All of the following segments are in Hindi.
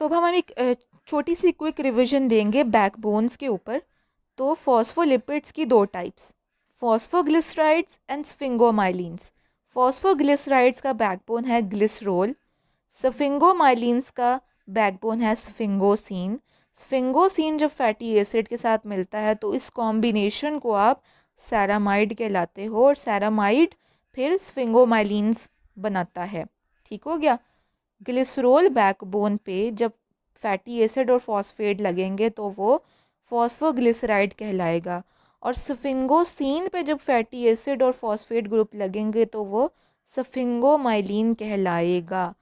तो अब हम एक छोटी सी क्विक रिवीजन देंगे बैकबोन्स के ऊपर। तो फॉस्फोलिपिड्स की दो टाइप्स, फॉस्फोग्लिसराइड्स एंड स्फिंगोमाइलिन्स। फॉस्फोग्लिसराइड्स का बैकबोन है ग्लिसरोल, स्फिंगोमाइलिन्स का बैकबोन है स्फिंगोसिन। स्फिंगोसिन जब फैटी एसिड के साथ मिलता है तो इस कॉम्बिनेशन को आप सैरामाइड कहलाते हो, और सैरामाइड फिर स्फिंगोमाइलिन्स बनाता है। ठीक हो गया। ग्लिसरोल बैकबोन पे जब फैटी एसिड और फॉस्फेट लगेंगे तो वो फॉस्फोग्लिसराइड कहलाएगा, और स्फिंगोसिन पे जब फैटी एसिड और फॉस्फेट ग्रुप लगेंगे तो वो स्फिंगोमाइलिन कहलाएगा।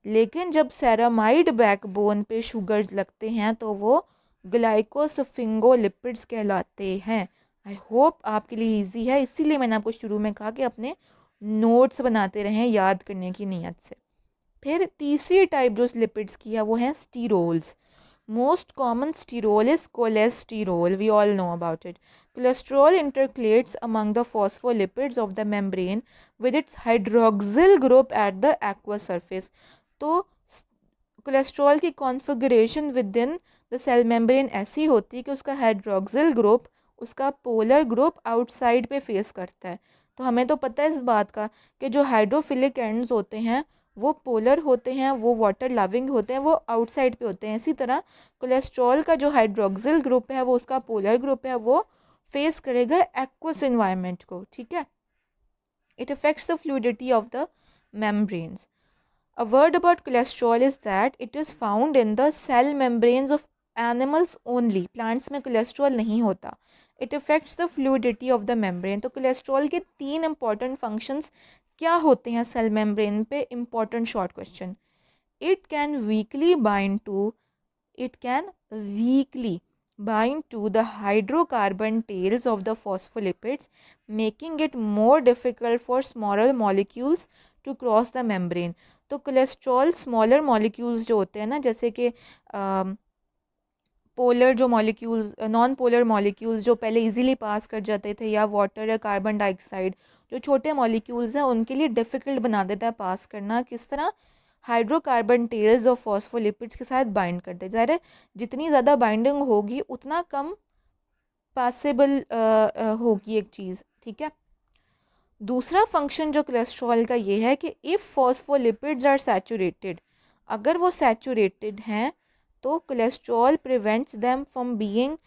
लेकिन जब सेरामाइड बैकबोन पे शुगर लगते हैं तो वो ग्लाइकोस्फिंगोलिपिड्स कहलाते हैं। आई होप आपके लिए इजी है, इसीलिए मैंने आपको शुरू में कहा कि अपने नोट्स बनाते रहें याद करने की नीयत से। फिर तीसरी टाइप जो लिपिड्स की है वो है sterols. Most common sterol is cholesterol, we all know about it. Cholesterol intercalates among the phospholipids of the membrane with its hydroxyl group at the aqua surface. तो कोलेस्ट्रॉल की configuration within the cell membrane ऐसी होती है कि उसका हाइड्रोक्सिल ग्रुप, उसका पोलर ग्रुप आउटसाइड पे फेस करता है। तो हमें तो पता है इस बात का कि जो हाइड्रोफिलिक एंड्स होते हैं वो पोलर होते हैं, वो वाटर लविंग होते हैं, वो आउटसाइड पे होते हैं। इसी तरह कोलेस्ट्रॉल का जो हाइड्रोक्सिल ग्रुप है वो उसका पोलर ग्रुप है, वो फेस करेगा एक्वस इन्वायरमेंट को। ठीक है। It affects the fluidity of the membranes. A word about cholesterol is that it is found in the cell membranes of animals only. Plants में cholesterol नहीं होता. It affects the fluidity of the membrane. तो cholesterol के 3 important functions क्या होते हैं cell membrane पे? Important short question. It can weakly bind to the hydrocarbon tails of the phospholipids, making it more difficult for smaller molecules to cross the membrane. तो कोलेस्ट्रॉल स्मॉलर मॉलिक्यूल्स जो होते हैं ना, जैसे कि पोलर जो मॉलिक्यूल्स, नॉन पोलर मॉलिक्यूल्स जो पहले इजीली पास कर जाते थे, या वाटर या कार्बन डाइऑक्साइड, जो छोटे मॉलिक्यूल्स हैं उनके लिए डिफ़िकल्ट बना देता है पास करना। किस तरह? हाइड्रोकार्बन टेल्स और फॉस्फोलिपिड्स के साथ बाइंड करते। ज़ाहिर है जितनी ज़्यादा बाइंडिंग होगी उतना कम पासेबल होगी एक चीज़। ठीक है। दूसरा फंक्शन जो कोलेस्ट्रॉल का ये है कि इफ़ फॉस्फोलिपिड्स आर सैचुरेटेड, अगर वो सैचुरेटेड हैं तो cholesterol prevents them from being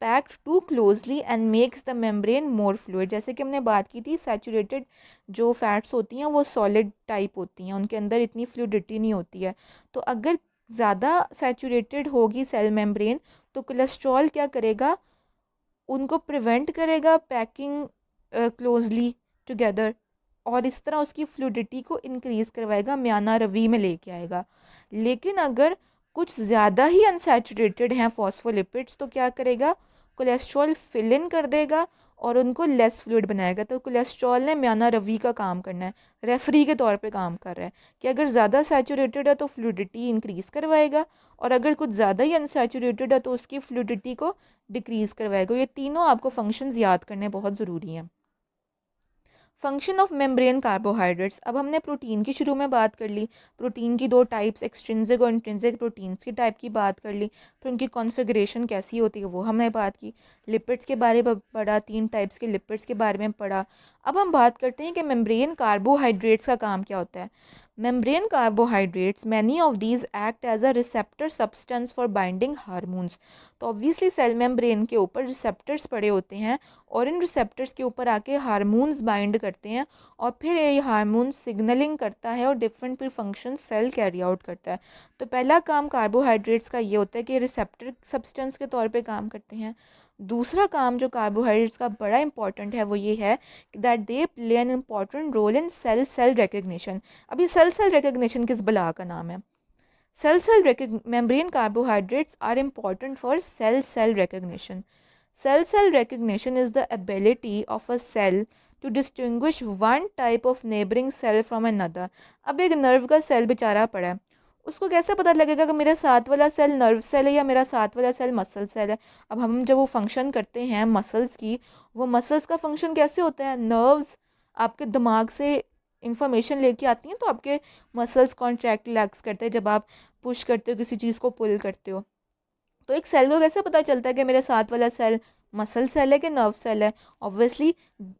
packed too closely and makes the membrane more fluid. जैसे कि हमने बात की थी, सैचुरेटेड जो फैट्स होती हैं वो सॉलिड टाइप होती हैं, उनके अंदर इतनी फ्लूइडिटी नहीं होती है। तो अगर ज़्यादा सैचुरेटेड होगी सेल मेम्ब्रेन तो कोलेस्ट्रॉल क्या करेगा? उनको प्रिवेंट करेगा पैकिंग क्लोजली टुगेदर, और इस तरह उसकी फ्लूइडिटी को इंक्रीज़ करवाएगा, म्याना रवी में लेके आएगा। लेकिन अगर कुछ ज़्यादा ही अनसैचुरेटेड हैं फॉस्फोलिपिड्स तो क्या करेगा? कोलेस्ट्रॉल फिल इन कर देगा और उनको लेस फ्लूइड बनाएगा। तो कोलेस्ट्रॉल ने म्याना रवी का काम करना है, रेफरी के तौर पे काम कर रहा है कि अगर ज़्यादा सैचुरेटेड है तो फ्लूइडिटी इंक्रीज़ करवाएगा, और अगर कुछ ज़्यादा ही अनसैचुरेटेड है तो उसकी फ्लूइडिटी को डिक्रीज़ करवाएगा। ये तीनों आपको फंक्शंस याद करने बहुत ज़रूरी हैं। Function of membrane carbohydrates. अब हमने प्रोटीन की शुरू में बात कर ली, प्रोटीन की दो टाइप्स, एक्सट्रिंसिक और इंट्रिंसिक प्रोटीन्स की टाइप की बात कर ली, फिर उनकी कॉन्फ़िगरेशन कैसी होती है वो हमने बात की। लिपिड्स के बारे में पढ़ा, 3 टाइप्स के लिपिड्स के बारे में पढ़ा। अब हम बात करते हैं कि मेम्ब्रेन कार्बोहाइड्रेट्स का काम क्या होता है। Membrane carbohydrates, many of these act as a receptor substance for binding hormones. तो ऑब्वियसली सेल मेम्ब्रेन के ऊपर रिसेप्टर्स पड़े होते हैं, और इन रिसेप्टर्स के ऊपर आके हार्मोन्स बाइंड करते हैं, और फिर ये हार्मोन सिग्नलिंग करता है और डिफरेंट फिर फंक्शन सेल कैरी आउट करता है। तो पहला काम कार्बोहाइड्रेट्स का ये होता है कि रिसेप्टर सब्सटेंस के तौर पे काम करते हैं। दूसरा काम जो कार्बोहाइड्रेट्स का बड़ा इंपॉर्टेंट है वो ये है that they play an important role in cell cell recognition. अभी सेल सेल रिकग्निशन किस बला का नाम है? Membrane carbohydrates are important for cell cell recognition. Cell recognition is the ability of a cell to distinguish one type of neighboring cell from another. अब एक नर्व का सेल बेचारा पड़ा है, उसको कैसे पता लगेगा कि मेरा साथ वाला सेल नर्व सेल है या मेरा साथ वाला सेल मसल सेल है? अब हम जब वो फंक्शन करते हैं मसल्स की, वो मसल्स का फंक्शन कैसे होता है? नर्व्स आपके दिमाग से इंफॉर्मेशन लेके आती हैं, तो आपके मसल्स कॉन्ट्रैक्ट रिलैक्स करते हैं जब आप पुश करते हो, किसी चीज़ को पुल करते हो। तो एक सेल को कैसे पता चलता है कि मेरे साथ वाला सेल मसल सेल है कि नर्व सेल है? Obviously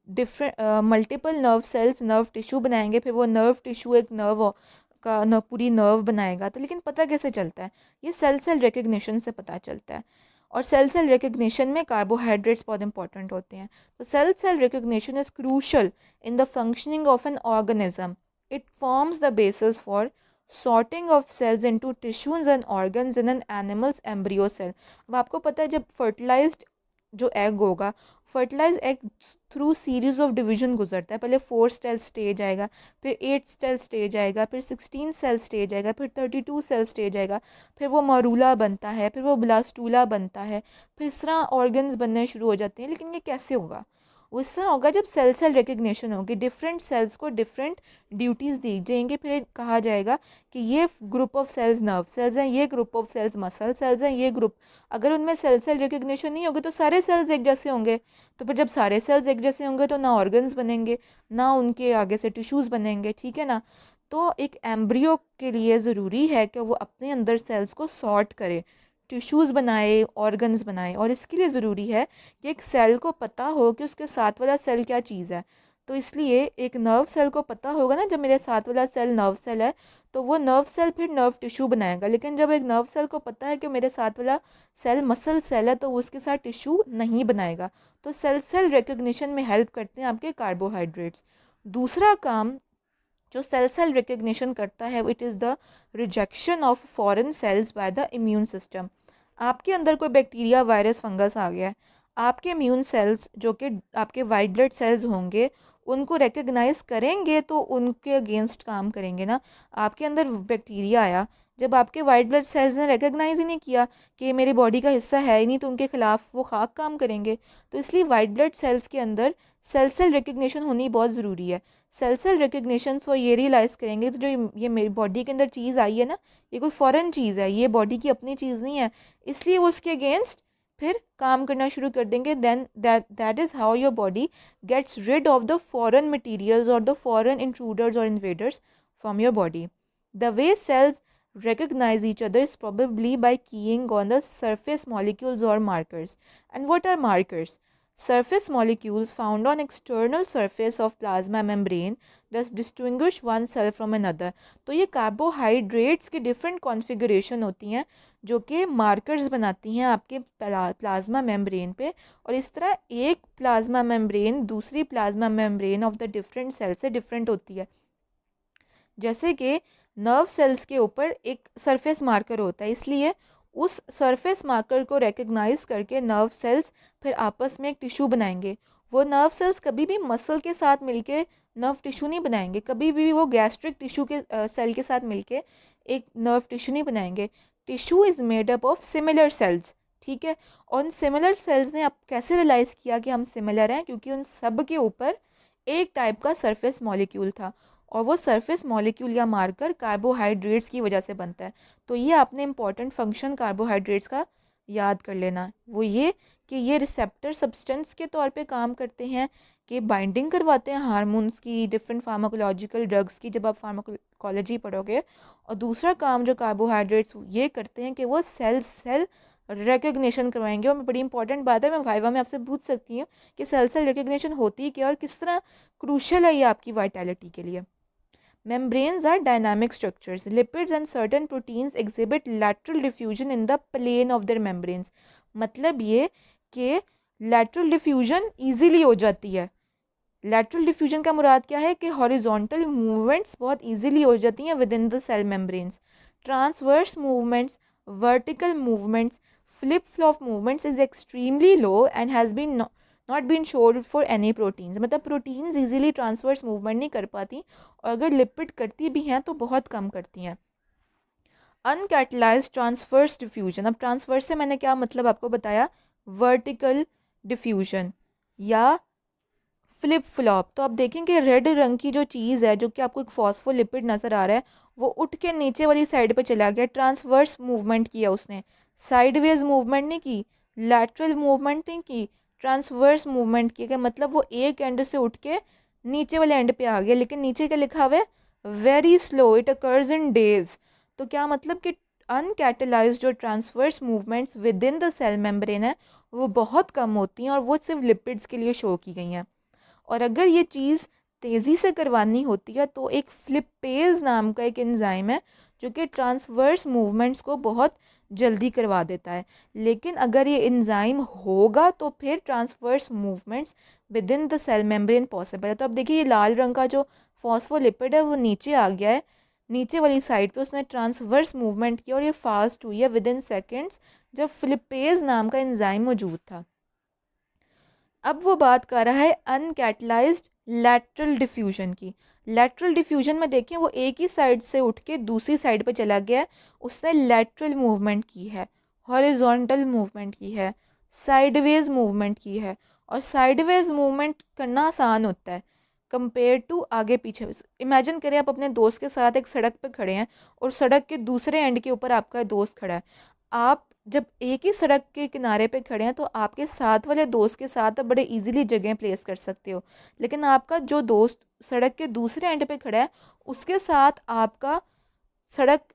different multiple nerve cells nerve tissue बनाएंगे, फिर वो नर्व टिश्यू एक नर्व का पूरी नर्व बनाएगा। तो लेकिन पता कैसे चलता है? ये सेल सेल रिकग्निशन से पता चलता है। और सेल सेल रिकग्निशन में कार्बोहाइड्रेट्स बहुत इंपॉर्टेंट होते हैं। तो cell cell recognition is crucial in the functioning of an organism. It forms the basis for sorting of cells into tissues and organs in an animal's embryo cell। अब आपको पता है जब फर्टिलाइज्ड जो एग होगा, fertilize egg through series of division गुजरता है। पहले 4 सेल स्टेज आएगा, फिर 8 सेल स्टेज आएगा, फिर 16 सेल स्टेज आएगा, फिर 32 सेल स्टेज आएगा, फिर वो मरूला बनता है, फिर वो ब्लास्टूला बनता है, फिर इस तरह ऑर्गन्स बनने शुरू हो जाते हैं। लेकिन ये कैसे होगा? वो इस तरह होगा जब सेल सेल रिकग्निशन होगी, डिफरेंट सेल्स को डिफरेंट ड्यूटीज़ दी जाएंगी। फिर कहा जाएगा कि ये group of cells nerve cells हैं, ये group of cells muscle cells हैं, ये ग्रुप। अगर उनमें सेल सेल रिकग्निशन नहीं होगी तो सारे सेल्स एक जैसे होंगे। तो फिर जब सारे सेल्स एक जैसे होंगे तो ना ऑर्गन्स बनेंगे, ना उनके आगे से टिश्यूज़ बनेंगे, ठीक है ना। तो एक एम्ब्रियो के लिए ज़रूरी है कि वो अपने अंदर सेल्स को सॉर्ट करे, टिश्यूज़ बनाए, ऑर्गन्स बनाए। और इसके लिए ज़रूरी है कि एक सेल को पता हो कि उसके साथ वाला सेल क्या चीज़ है। तो इसलिए एक नर्व सेल को पता होगा ना, जब मेरे साथ वाला सेल नर्व सेल है तो वो नर्व सेल फिर नर्व टिश्यू बनाएगा। लेकिन जब एक नर्व सेल को पता है कि मेरे साथ वाला सेल मसल सेल है तो वो उसके साथ टिश्यू नहीं बनाएगा। तो सेल सेल रिकग्निशन में हेल्प करते हैं आपके कार्बोहाइड्रेट्स। दूसरा काम जो सेल सेल रिकग्निशन करता है, it is the rejection of foreign cells by the immune system. आपके अंदर कोई बैक्टीरिया, वायरस, फंगस आ गया है, आपके इम्यून सेल्स जो कि आपके वाइट ब्लड सेल्स होंगे उनको रिकग्नाइज करेंगे तो उनके अगेंस्ट काम करेंगे ना। आपके अंदर बैक्टीरिया आया, जब आपके वाइट ब्लड सेल्स ने रिकग्नाइज ही नहीं किया कि ये मेरी बॉडी का हिस्सा है ही नहीं, तो उनके खिलाफ वो खाक काम करेंगे। तो इसलिए वाइट ब्लड सेल्स के अंदर सेल सेल रिकग्निशन होनी बहुत ज़रूरी है। सेल सेल रिकग्निशन वो ये रियलाइज़ करेंगे तो जो ये मेरी बॉडी के अंदर चीज़ आई है ना, ये कोई फॉरेन चीज़ है, ये बॉडी की अपनी चीज़ नहीं है, इसलिए वो उसके अगेंस्ट फिर काम करना शुरू कर देंगे। Then that is how your body gets rid of the foreign materials और द फॉरेन इंट्रूडर्स और invaders from your body. The way cells recognize each other is probably by keying on the surface molecules or markers. And what are markers? Surface molecules found on external surface of plasma membrane thus distinguish one cell from another। तो ये कार्बोहाइड्रेट्स की डिफरेंट कॉन्फ़िगरेशन होती हैं जो कि मार्कर्स बनाती हैं आपके प्लाज्मा मेम्ब्रेन पे। और इस तरह एक प्लाज्मा मेम्ब्रेन दूसरी plasma membrane of the different cell से डिफरेंट होती है। जैसे कि नर्व सेल्स के ऊपर एक सरफेस मार्कर होता है, इसलिए उस सरफेस मार्कर को रिकग्नाइज करके नर्व सेल्स फिर आपस में एक टिश्यू बनाएंगे। वो नर्व सेल्स कभी भी मसल के साथ मिलके नर्व टिश्यू नहीं बनाएंगे, कभी भी वो गैस्ट्रिक टिश्यू के सेल के साथ मिलके एक नर्व टिश्यू नहीं बनाएंगे। Tissue is made up of similar sales, ठीक है। और उन सिमिलर सेल्स ने अब कैसे रियलाइज़ किया कि हम सिमिलर हैं? क्योंकि उन सब के ऊपर एक टाइप का सरफेस मॉलिक्यूल था, और वो सरफेस मॉलिक्यूल या मार्कर कार्बोहाइड्रेट्स की वजह से बनता है। तो ये आपने इंपॉर्टेंट फंक्शन कार्बोहाइड्रेट्स का याद कर लेना, वो ये कि ये रिसेप्टर सब्सटेंस के तौर पे काम करते हैं, कि बाइंडिंग करवाते हैं हार्मोन्स की, डिफरेंट फार्माकोलॉजिकल ड्रग्स की, जब आप फार्माकोलॉजी पढ़ोगे। और दूसरा काम जो कार्बोहाइड्रेट्स ये करते हैं कि वो सेल सेल रिकग्निशन करवाएंगे। और बड़ी इंपॉर्टेंट बात है, मैं वाइवा में आपसे पूछ सकती हूँ कि सेल सेल रिकग्निशन होती क्या और किस तरह क्रूशल है ये आपकी वाइटैलिटी के लिए। Membranes are dynamic structures. Lipids and certain proteins exhibit lateral diffusion in the plane of their membranes। मतलब ये कि lateral diffusion easily हो जाती है। lateral diffusion का मुराद क्या है कि horizontal movements बहुत easily हो जाती हैं within the cell membranes। Transverse movements, vertical movements, flip-flop movements is extremely low and has been not been shown for any proteins. मतलब प्रोटीन्स इजीली ट्रांसवर्स मूवमेंट नहीं कर पाती, और अगर लिपिड करती भी हैं तो बहुत कम करती हैं। अनकैटलाइज्ड ट्रांसवर्स डिफ्यूजन, अब ट्रांसवर्स से मैंने क्या मतलब आपको बताया, वर्टिकल डिफ्यूजन या फ्लिप फ्लॉप। तो आप देखेंगे रेड रंग की जो चीज़ है, जो कि आपको एक फॉस्फोलिपिड नज़र आ रहा है, वो उठ के नीचे वाली साइड पे चला गया, ट्रांसवर्स मूवमेंट किया उसने, साइडवेज मूवमेंट नहीं की, लैटरल मूवमेंट नहीं की, ट्रांसवर्स मूवमेंट किया गया। मतलब वो एक एंड से उठ के नीचे वाले एंड पे आ गया, लेकिन नीचे क्या लिखा हुआ है, very slow, it occurs in days. तो क्या मतलब कि अनकैटलाइज्ड जो transverse movements within the cell membrane है वो बहुत कम होती हैं, और वो सिर्फ लिपिड्स के लिए शो की गई हैं। और अगर ये चीज़ तेज़ी से करवानी होती है तो एक फ्लिपेज नाम का एक एंजाइम है जो कि ट्रांसवर्स मूवमेंट्स को बहुत जल्दी करवा देता है। लेकिन अगर ये एंजाइम होगा तो फिर transverse movements within the cell membrane possible है। तो अब देखिए, ये लाल रंग का जो फॉस्फोलिपिड है वो नीचे आ गया है, नीचे वाली साइड पे उसने ट्रांसवर्स मूवमेंट किया और ये फास्ट हुई है विद इन सेकेंड्स, जब फ्लिपेज नाम का एंजाइम मौजूद था। अब वो बात कर रहा है अनकैटलाइज्ड लैटरल डिफ्यूजन की। लैटरल डिफ्यूजन में देखें, वो एक ही साइड से उठ के दूसरी साइड पे चला गया है, उसने लैटरल मूवमेंट की है, हॉरिजॉन्टल मूवमेंट की है, साइडवेज मूवमेंट की है। और साइडवेज मूवमेंट करना आसान होता है कंपेयर टू आगे पीछे। इमेजिन करें आप अपने दोस्त के साथ एक सड़क पे खड़े हैं और सड़क के दूसरे एंड के ऊपर आपका दोस्त खड़ा है। आप जब एक ही सड़क के किनारे पे खड़े हैं तो आपके साथ वाले दोस्त के साथ आप बड़े इजीली जगह प्लेस कर सकते हो, लेकिन आपका जो दोस्त सड़क के दूसरे एंड पे खड़ा है उसके साथ आपका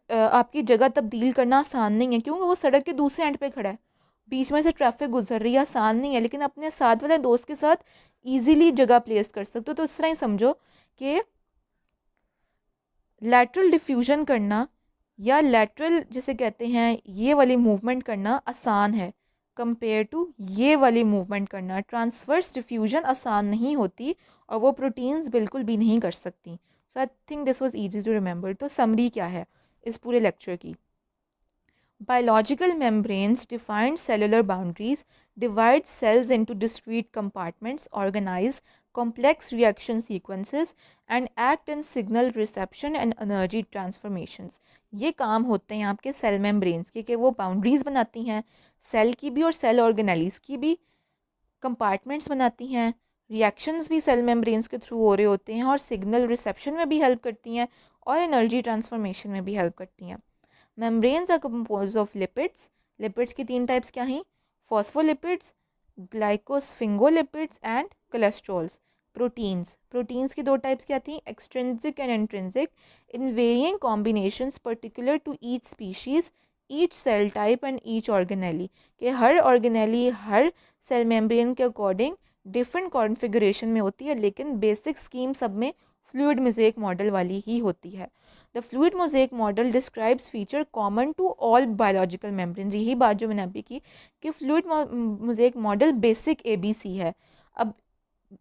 आपकी जगह तब्दील करना आसान नहीं है, क्योंकि वो सड़क के दूसरे एंड पे खड़ा है, बीच में से ट्रैफिक गुजर रही है, आसान नहीं है। लेकिन अपने साथ वाले दोस्त के साथ ईजीली जगह प्लेस कर सकते हो। तो इस तरह ही समझो कि लैटरल डिफ्यूजन करना या लैटरल जिसे कहते हैं ये वाली मूवमेंट करना आसान है कंपेयर टू ये वाली मूवमेंट करना। ट्रांसवर्स डिफ्यूजन आसान नहीं होती और वो प्रोटीन्स बिल्कुल भी नहीं कर सकती। So I think this was easy to remember. तो समरी क्या है इस पूरे लेक्चर की? Biological membranes define cellular boundaries, divide cells into discrete compartments, organize complex reaction sequences, and act in signal reception and energy transformations. ये काम होते हैं आपके सेल मेम्ब्रेन्स के कि वो बाउंड्रीज बनाती हैं सेल की भी और सेल ऑर्गेनेलीज की भी, कंपार्टमेंट्स बनाती हैं, रिएक्शंस भी सेल मेम्ब्रेन्स के थ्रू हो रहे होते हैं, और सिग्नल रिसेप्शन में भी हेल्प करती हैं और एनर्जी ट्रांसफॉर्मेशन में भी हेल्प करती हैं। Membranes are compose of lipids. Lipids की तीन टाइप्स क्या हैं? Phospholipids, glycosphingolipids and cholesterols. Proteins की दो टाइप्स क्या थी? Extrinsic and intrinsic, in varying combinations particular to each species, each cell type and each organelle. कि हर ऑर्गेनेली हर सेल मेम्ब्रेन के अकॉर्डिंग डिफरेंट कॉन्फ़िगरेशन में होती है, लेकिन बेसिक स्कीम सब में फ्लूइड मोज़ेक मॉडल वाली ही होती है। The fluid mosaic model describes feature common to all biological membranes. यही बात जो मैंने अभी की कि fluid mosaic model basic ABC है। अब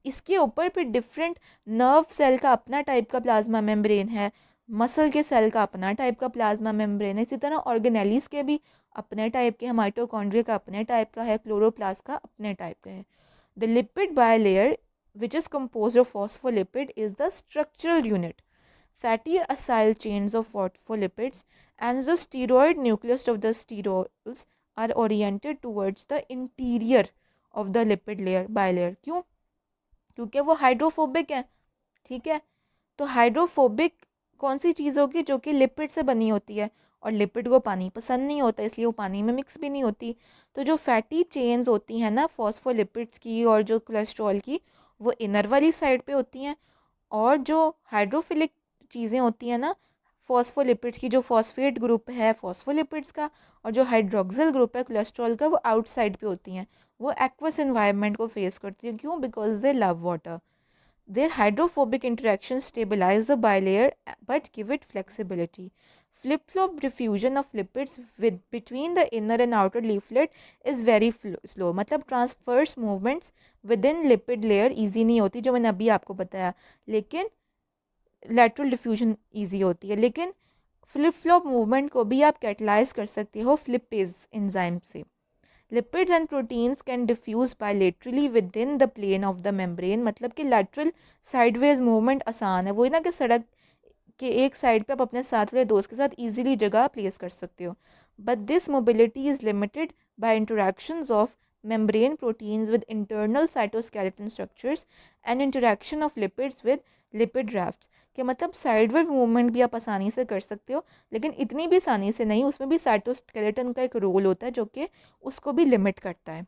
इसके ऊपर फिर डिफरेंट नर्व सेल का अपना टाइप का प्लाज्मा मेम्ब्रेन है, मसल के सेल का अपना टाइप का प्लाज्मा मेम्ब्रेन है, इसी तरह ऑर्गेनेलीज के भी अपने टाइप के हैं, माइटोकॉन्ड्रिया का अपने टाइप का है, क्लोरोप्लास्ट का अपने टाइप का है। The lipid bilayer which is composed of phospholipid is the structural unit. Fatty acyl chains of phospholipids and the steroid nucleus of the sterols are oriented towards the interior of the lipid layer bilayer. क्यों? क्योंकि वो हाइड्रोफोबिक है। ठीक है, तो हाइड्रोफोबिक कौन सी चीज़ होगी? जो कि लिपिड से बनी होती है, और लिपिड को पानी पसंद नहीं होता, इसलिए वो पानी में मिक्स भी नहीं होती। तो जो फैटी चेन्स होती हैं ना फॉस्फोलिपिड्स की और जो कोलेस्ट्रॉल की, वो इनर वाली साइड पे होती हैं, और जो हाइड्रोफिलिक चीज़ें होती हैं ना फॉस्फोलिपिड्स की, जो फॉस्फेट ग्रुप है फॉस्फोलिपिड्स का और जो हाइड्रोक्सिल ग्रुप है कोलेस्ट्रॉल का, वो आउटसाइड पे होती हैं। वो एक्वस एनवायरनमेंट को फेस करती हैं। क्यों? Because they love water. Their hydrophobic interactions stabilize the bilayer but give it flexibility. Flip-flop diffusion of lipids between the inner and outer leaflet is very slow. मतलब transverse movements within lipid layer easy नहीं होती, जो मैंने अभी आपको बताया, लेकिन lateral diffusion easy होती है। लेकिन flip-flop movement को भी आप catalyze कर सकते हो flipase enzyme से। Lipids and proteins can diffuse bilaterally within the plane of the membrane. मतलब कि लैटरल साइडवेज मूवमेंट आसान है, वही ना कि सड़क के एक साइड पे आप अपने साथ वाले दोस्त के साथ इजीली जगह प्लेस कर सकते हो। But this mobility is limited by interactions of membrane proteins with internal cytoskeleton structures and interaction of lipids with lipid rafts। कि मतलब साइडवेज मूवमेंट भी आप आसानी से कर सकते हो, लेकिन इतनी भी आसानी से नहीं, उसमें भी साइटोस्केलेटन का एक रोल होता है जो कि उसको भी लिमिट करता है।